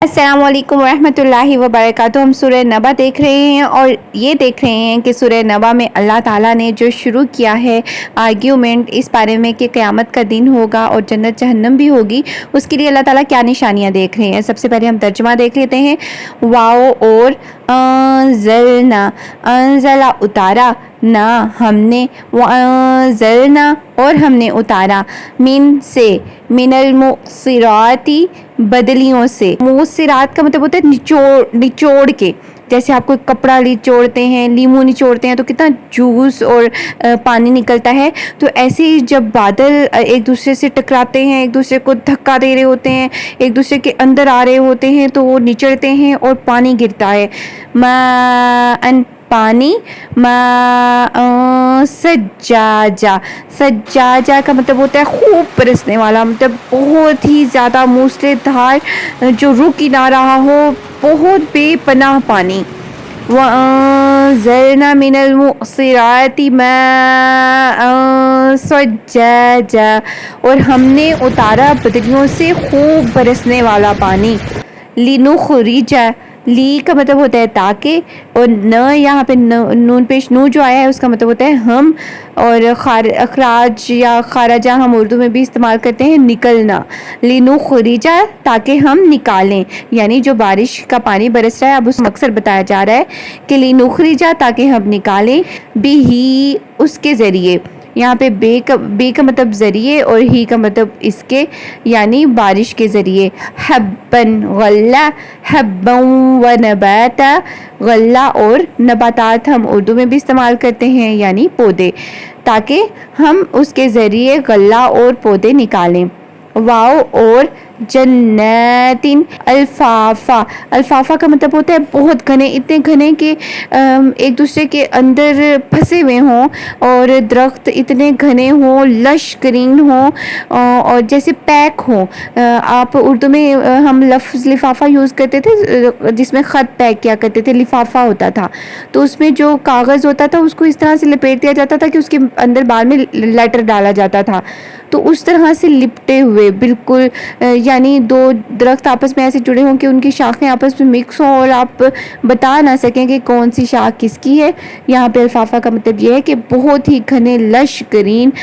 अस्सलाम वालेकुम रहमतुल्लाहि व बरकातुहू। हम सूरह नबा देख रहे हैं और ये देख रहे हैं कि सूरह नबा में अल्लाह ताला ने जो शुरू किया है आर्ग्यूमेंट इस बारे में कि क़यामत का दिन होगा और जन्नत जहन्नम भी होगी, उसके लिए अल्लाह ताला क्या निशानियाँ देख रहे हैं। सबसे पहले हम तर्जुमा देख लेते हैं। वाओ और अंज़लना, अंज़ला उतारा, ना हमने, वअंज़लना और हमने उतारा, मिन से, मिनल मुसिराती बदलियों से। मुसिरात का मतलब होता है निचोड़, निचोड़ के। जैसे आप कोई कपड़ा निचोड़ते हैं, लीमू निचोड़ते हैं तो कितना जूस और पानी निकलता है, तो ऐसे ही जब बादल एक दूसरे से टकराते हैं, एक दूसरे को धक्का दे रहे होते हैं, एक दूसरे के अंदर आ रहे होते हैं तो वो निचड़ते हैं और पानी गिरता है। माअन पानी, माअन सज्जाजा, सज्जाजा का मतलब होता है खूब बरसने वाला, मतलब बहुत ही ज़्यादा मूसलाधार जो रुक ही ना रहा हो, बहुत बेपनाह पानी। वअंज़लना मिनल मुसिराती माअन सज्जाजा, और हमने उतारा बदलियों से खूब बरसने वाला पानी। लिनुखरिजा, ली का मतलब होता है ताकि, और न यहाँ पे नून पेश नू जो आया है उसका मतलब होता है हम, और अखराज या खारजा हम उर्दू में भी इस्तेमाल करते हैं निकलना। लिनुखरिजा ताकि हम निकालें, यानी जो बारिश का पानी बरस रहा है अब उस मकसद बताया जा रहा है कि लिनुखरिजा ताकि हम निकालें, बिही उसके ज़रिए। यहाँ पे बे का मतलब ज़रिए और ही का मतलब इसके, यानी बारिश के ज़रिए। हब्बन गल्ला, हब्बन व नबाता, गल्ला और नबातात हम उर्दू में भी इस्तेमाल करते हैं यानी पौधे, ताकि हम उसके ज़रिए गल्ला और पौधे निकालें। वाओ और जन्नतिन, अल्फाफा, अल्फाफा का मतलब होता है बहुत घने, इतने घने कि एक दूसरे के अंदर फंसे हुए हों, और दरख्त इतने घने हों, लश ग्रीन हों, और जैसे पैक हों। आप उर्दू में हम लफ्ज़ लिफाफा यूज़ करते थे जिसमें ख़त पैक किया करते थे, लिफाफा होता था, तो उसमें जो कागज़ होता था उसको इस तरह से लपेट दिया जाता था कि उसके अंदर बाद में लेटर डाला जाता था, तो उस तरह से लिपटे हुए बिल्कुल, यानी दो दरख्त आपस में ऐसे जुड़े हों कि उनकी शाखें आपस में मिक्स हों और आप बता ना सकें कि कौन सी शाख किसकी है। यहाँ पे अल्फाफा का मतलब ये है कि बहुत ही घने लश ग्रीन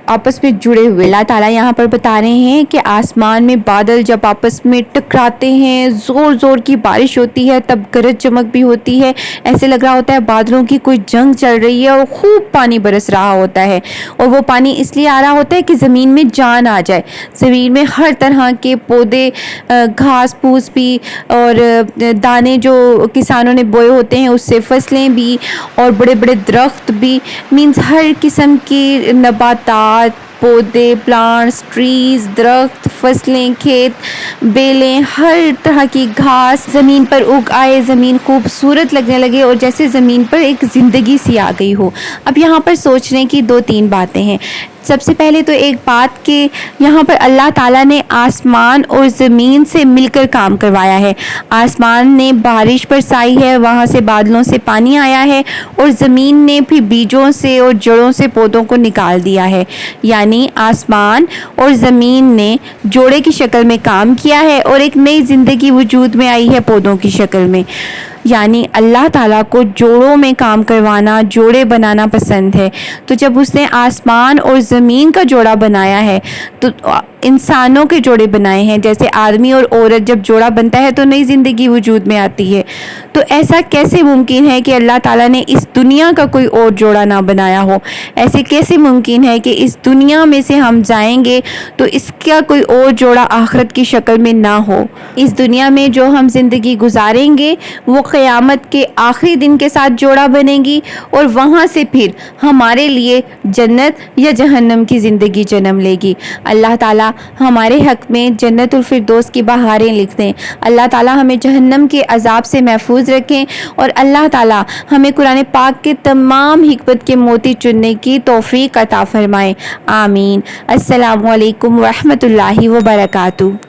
आपस में जुड़े हुए। अल्लाह ताला यहाँ पर बता रहे हैं कि आसमान में बादल जब आपस में टकराते हैं, ज़ोर ज़ोर की बारिश होती है, तब गरज चमक भी होती है, ऐसे लग रहा होता है बादलों की कोई जंग चल रही है और खूब पानी बरस रहा होता है। और वो पानी इसलिए आ रहा होता है कि ज़मीन में जान आ जाए, ज़मीन में हर तरह के पौधे, घास फूस भी और दाने जो किसानों ने बोए होते हैं उससे फसलें भी, और बड़े बड़े दरख्त भी, मीन्स हर किस्म की नबातात, पौधे, प्लांट्स, ट्रीज, दरख्त, फसलें, खेत, बेलें, हर तरह की घास ज़मीन पर उग आए, ज़मीन खूबसूरत लगने लगे और जैसे ज़मीन पर एक ज़िंदगी सी आ गई हो। अब यहाँ पर सोचने की दो तीन बातें हैं। सबसे पहले तो एक बात कि यहाँ पर अल्लाह ताला ने आसमान और ज़मीन से मिलकर काम करवाया है। आसमान ने बारिश बरसाई है, वहाँ से बादलों से पानी आया है, और ज़मीन ने भी बीजों से और जड़ों से पौधों को निकाल दिया है। यानी आसमान और ज़मीन ने जोड़े की शक्ल में काम किया है और एक नई ज़िंदगी वजूद में आई है पौधों की शक्ल में। यानी अल्लाह ताला को जोड़ों में काम करवाना, जोड़े बनाना पसंद है। तो जब उसने आसमान और ज़मीन का जोड़ा बनाया है तो इंसानों के जोड़े बनाए हैं, जैसे आदमी और औरत जब जोड़ा बनता है तो नई ज़िंदगी वजूद में आती है। तो ऐसा कैसे मुमकिन है कि अल्लाह ताला ने इस दुनिया का कोई और जोड़ा ना बनाया हो? ऐसे कैसे मुमकिन है कि इस दुनिया में से हम जाएंगे तो इसका कोई और जोड़ा आखिरत की शक्ल में ना हो? इस दुनिया में जो हम ज़िंदगी गुजारेंगे वो क़यामत के आखिरी दिन के साथ जोड़ा बनेगी, और वहाँ से फिर हमारे लिए जन्नत या जहन्नम की ज़िंदगी जन्म लेगी। अल्लाह ताला हमारे हक़ में जन्नतुल फिरदौस की बहारें लिख दें। अल्लाह ताला हमें जहन्नम के अज़ाब से महफूज रखें, और अल्लाह ताला हमें कुरान पाक के तमाम हिकमत के मोती चुनने की तौफ़ीक़ अता फ़रमाएँ। आमीन। अस्सलामु अलैकुम व रहमतुल्लाहि व बरकातुहू।